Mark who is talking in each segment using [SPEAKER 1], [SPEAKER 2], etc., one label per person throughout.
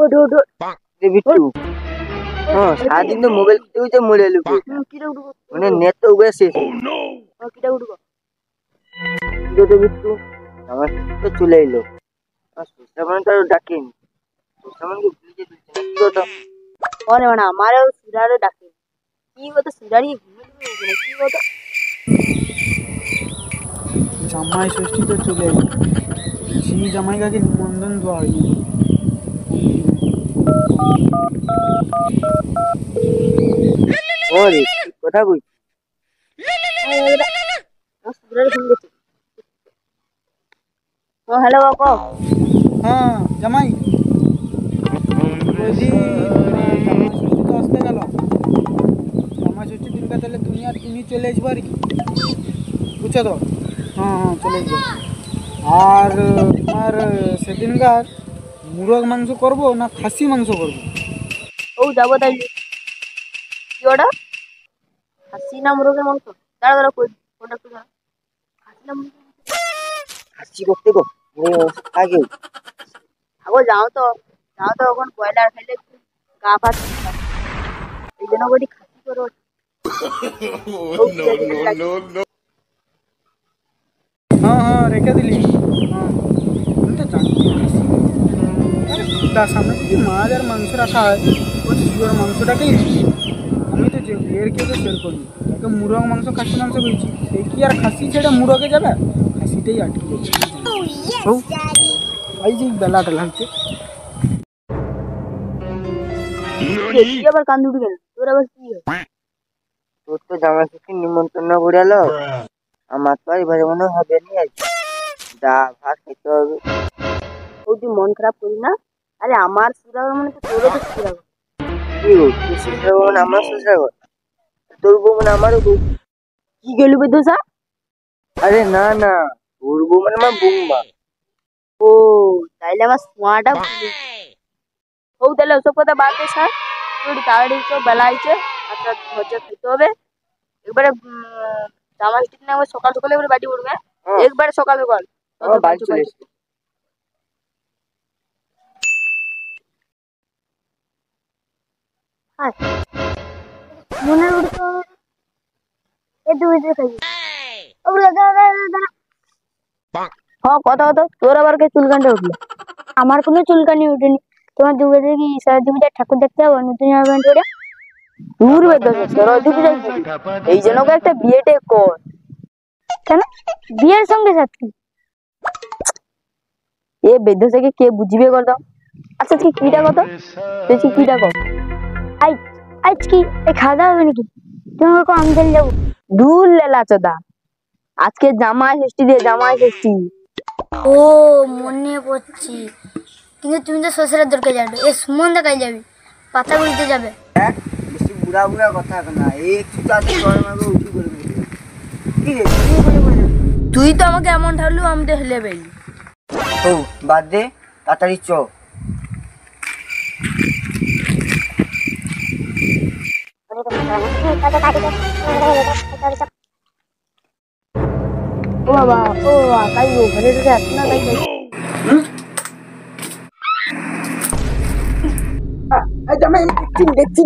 [SPEAKER 1] বিট্টু হ্যাঁ সারাদিন তো মোবাইল টিপতে মরে এলো মানে নেট তো উবে শেষ তো বিট্টু আমার তো চলে এলো আর সুস্টা মানে তো ডাকেনি সুস্টা মানে কি ভুলে যেতে কি কথা
[SPEAKER 2] অরে মানে আমারও সুরারে ডাকে কি কথা সুরারি ঘুমিয়ে কি কথা
[SPEAKER 3] জামাই ষষ্ঠী তো চলে এলো ঝি জামাই কাকে নিমন্ত্রণ দেওয়া হয়নি
[SPEAKER 1] ওরে কথা কই
[SPEAKER 2] সুরারে ফোন করছে ও হ্যালো বাবা
[SPEAKER 3] হ্যাঁ জামাই বলছি জামাই ষষ্ঠী তো আসতে গেল জামাই ষষ্ঠীর দিনটা তাহলে তুমি চলে আসবো আর কি বুঝছো তো হ্যাঁ চলে আসবো আর তোমার সেদিনকার মুরগ মাংস করবো না খাসি মাংস করবো
[SPEAKER 2] ও যাবো তাইলে কি অর্ডার খাসি না মুরগের মাংস দাঁড়া কোনটা একটু দাঁড়া খাসি না
[SPEAKER 1] হাসি করতে গো আগে
[SPEAKER 2] আগো যাও তো এখন ব্রয়লার খাইলে গা ফাট এই জন্য বলি খাসি করো
[SPEAKER 3] হ্যাঁ রেখে দিলি হ্যাঁ আমি তো জানি খাসি তার সামনে যদি মাছ আর মাংস রাখা হয় ওই শিওর মাংসটাকেই আমি তো যে এর কেউ শেয়ার করি তাকে মুরগ মাংস খাসি মাংস বলছি সে কি আর খাসি ছেড়ে মুরগে যাবে খাসিটাই আটকে গেছে এই যে বেলাটা লাগছে
[SPEAKER 2] আবার কান দুটো গেল তোর আবার কি
[SPEAKER 1] তোর তো জামাই ষষ্ঠীর নিমন্ত্রণ না ঘুরালো আমার তো এবারে মনে হবে নি আজ যা ভাত খেতে হবে
[SPEAKER 2] ও তুই মন খারাপ করি না আরে আমার সুরাগ মানে তো তোরও তো সুরাগ
[SPEAKER 1] কি গো তুই শ্বশুর বউ মানে আমার শ্বশুর তোর বউ মানে আমারও বউ
[SPEAKER 2] কি গেলু বেদোসা
[SPEAKER 1] আরে না না তোর বউ মানে আমার বৌমা
[SPEAKER 2] ও তাইলে আমার সোয়াটা ও তাহলে ওসব কথা বাদ দে স্যার তুই তাড়াতাড়ি চো বেলা আইছে আচ্ছা হচ্ছে খেতে হবে একবারে জামা স্টিক না সকাল সকালে এবারে বাড়ি উঠবে একবারে সকাল
[SPEAKER 1] আমার বাড়ি চলে এসেছে
[SPEAKER 2] মনে উঠতো এ দুই খাই হ্যাঁ কথা হতো তোর আবার কে চুলকানটা উঠলো আমার কোনো চুলকানি উঠেনি তোমার দুর্গা দেখি সারা জমিটা ঠাকুর দেখতে হবে নতুন জামা প্যান্ট পরে দূর বেদোছে তোর ওদিকে যাই এই জন্য একটা বিয়েটে কর কেন বিয়ের সঙ্গে সাথী এ বেদোসকে কে বুঝিবে কত আচ্ছা তুই কিটা কত তুই কিটা কর আজ কি খাওয়া দাওয়া হবে নাকি তোমাকে কো আমি চলে যাবো দূর লেলা চোদা আজকে জামাই ষষ্ঠী
[SPEAKER 4] ও মনে পড়ছি কিন্তু তুমি তো শ্বশুরের দরকার যাবে এ সুমন দেখাই যাবি পাতা গুলিতে যাবে
[SPEAKER 1] বেশি বুড়া বুড়া কথা না এই ছুটা তোর মারবে উঠি করে দিবে কি রে তুই বলে
[SPEAKER 4] তুই তো আমাকে এমন ঠালু আমি তো হেলে বেলি
[SPEAKER 1] ও বাদ দে তাড়াতাড়ি চ
[SPEAKER 2] ও বাবা তাই ও ঘরে ঢুকে আসছে না তাই দেখছি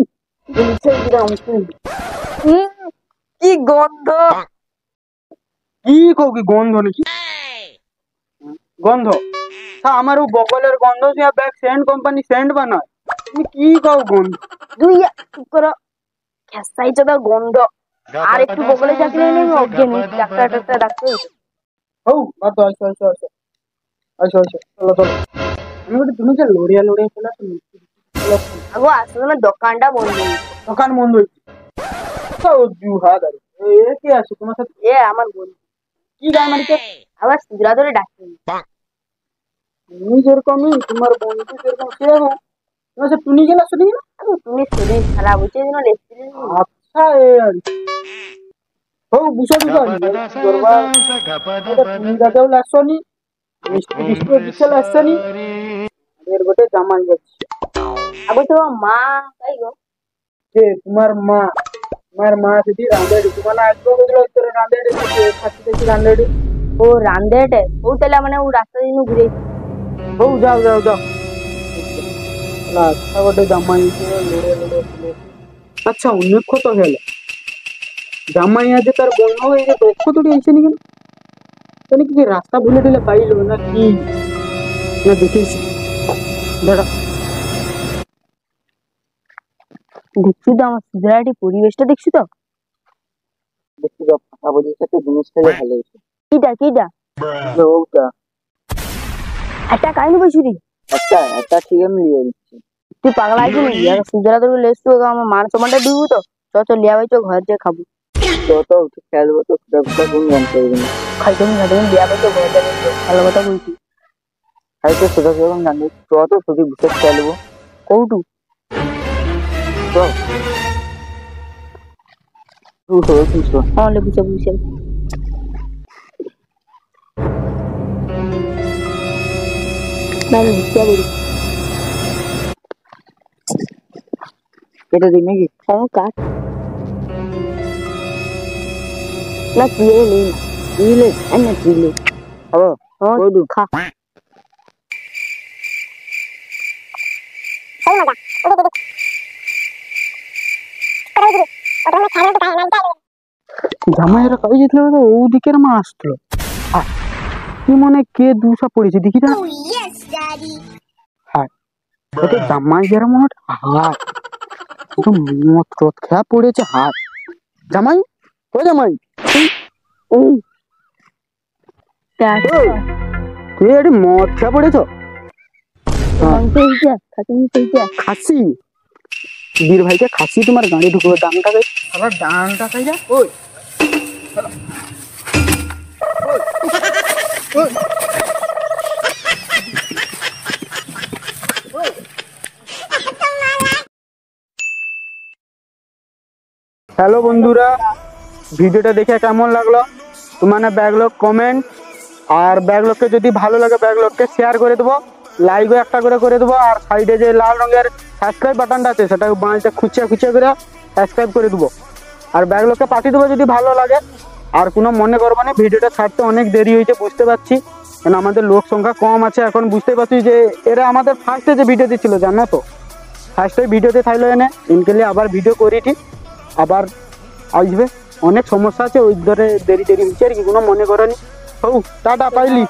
[SPEAKER 2] কি গন্ধ
[SPEAKER 3] কি কও কি গন্ধ নাকি গন্ধ আমার ও বগলের গন্ধ ব্যাগ সেন্ট কোম্পানি সেন্ট বানায় তুমি কি কও গন্ধ
[SPEAKER 2] দুই চুপ করো খেসাই চোদা গন্ধ আর একটু বগলে চাকরি নেই অজ্ঞান ডাক্তার ডাক্তার
[SPEAKER 3] হও বাদ দাও আইসো চলো আমি বলি তুমি যে লড়িয়া চলে
[SPEAKER 2] আগো আসলে না দোকানটা বন্ধ
[SPEAKER 3] দোকান বন্ধ হয়েছে কি আছে তোমার সাথে
[SPEAKER 2] এ আমার বন্ধু
[SPEAKER 3] কি গায়ে মারিতে
[SPEAKER 2] আবার সুরা ধরে ডাকতে
[SPEAKER 3] তুমি যেরকমই তোমার বন্ধু যেরকম সেরকম তোমার সাথে টুনি গেলা শুনি না
[SPEAKER 2] তুমি শরীর খারাপ হচ্ছে যেন
[SPEAKER 3] আচ্ছা এ আর হও বুঝো তুমি দাদাও লাগছনি মিষ্টি দিচ্ছে লাগছনি এর গোটে জামাই যাচ্ছে
[SPEAKER 2] আবার তোমার মা তাই গো
[SPEAKER 3] যে তোমার মা যদি রাঁধেড়ি তোমার আসবো বুঝলো তোর রাঁধেড়ি খাচ্ছি দেখি রাঁধেড়ি
[SPEAKER 2] ও রাঁধেটে ও তাহলে মানে ও রাস্তা দিন ঘুরে
[SPEAKER 3] ও যাও রাস্তা গোটে জামাই লড়ে লড়ে চলে। আচ্ছা অনেক কত গেল জামাই আছে তার বন্য হয়ে গেছে কত টেনছে নি কেন তাহলে কি রাস্তা ভুলে দিলে পাইলো না কি না দেখেছি দাঁড়া
[SPEAKER 2] দেখছি তো আমার সুজারাটি পরিবেশটা দেখছি তো।
[SPEAKER 1] দেখছি তো ফাঁকা বলির সাথে জিনিস খেলে ভালো হয়েছে।
[SPEAKER 2] কিটা কিটা
[SPEAKER 1] ওটা
[SPEAKER 2] একটা কাহিনী বলছি রে।
[SPEAKER 1] একটা ঠিক আমি লিয়ে দিচ্ছি।
[SPEAKER 2] তুই পাগলা আছিস নাকি? আর সুজারা তোর লেসু আমার মান সম্মানটা দিব তো। চ চ লিয়া ভাই, চ ঘর যে খাবো।
[SPEAKER 1] তো উঠে খেলবো তো ফুটা কোন জানতে পারবি না।
[SPEAKER 2] খাইতে লিয়া ভাই, তো ঘর যাবে। ভালো কথা বলছি।
[SPEAKER 1] হয়তো সেটা সেরকম জানি তো শুধু বসে খেলবো।
[SPEAKER 2] কৌটু
[SPEAKER 1] তো তুই হয়েছিস তো
[SPEAKER 2] তাহলে বুঝে বুঝে
[SPEAKER 1] কেটে দিই নাকি?
[SPEAKER 2] কাট না তুই নেই না তুইলে না তুইলে
[SPEAKER 1] খাবো কৌটু
[SPEAKER 2] খা।
[SPEAKER 3] জামাইয়েরা কাজে যেতে হবে ওদিকের মা আসলো কি মনে কে দুসা পড়েছে দেখি না হ্যাঁ ওটা জামাই যারা মনে হয় হাত শুধু মদ টদ খেয়া পড়েছে হাত জামাই ও জামাই তুই এটি মদ খেয়া পড়েছ খাসি বীর ভাইকে খাসি তোমার গাড়ি ঢুকবো দামটা আবার দামটা খাই যা ওই হ্যালো বন্ধুরা ভিডিওটা দেখে কেমন লাগলো তোমার ব্যাগলগ কমেন্ট আর ব্যাগলগকে যদি ভালো লাগে ব্যাগলগকে শেয়ার করে দেবো লাইকও একটা করে দেবো আর সাইডে যে লাল রঙের সাবস্ক্রাইব বাটনটা আছে সেটাকে বাঁচতে খুঁচিয়ে করে সাবস্ক্রাইব করে দেবো আর ব্যাগলগকে পাঠিয়ে দেবো যদি ভালো লাগে আর কোনো মনে করবো না ভিডিওটা ছাড়তে অনেক দেরি হয়েছে বুঝতে পারছি কারণ আমাদের লোক সংখ্যা কম আছে এখন বুঝতে পারছি যে এরা আমাদের ফার্স্টে যে ভিডিও দিচ্ছিল জানো তো ফার্স্টে ভিডিওতে থাইলো এনে ইনকেলে আবার ভিডিও করিটি আবার আসবে অনেক সমস্যা আছে ওই ধরে দেরি হচ্ছে আর কি কোনো মনে করেনি হউ টাটা পাইলি।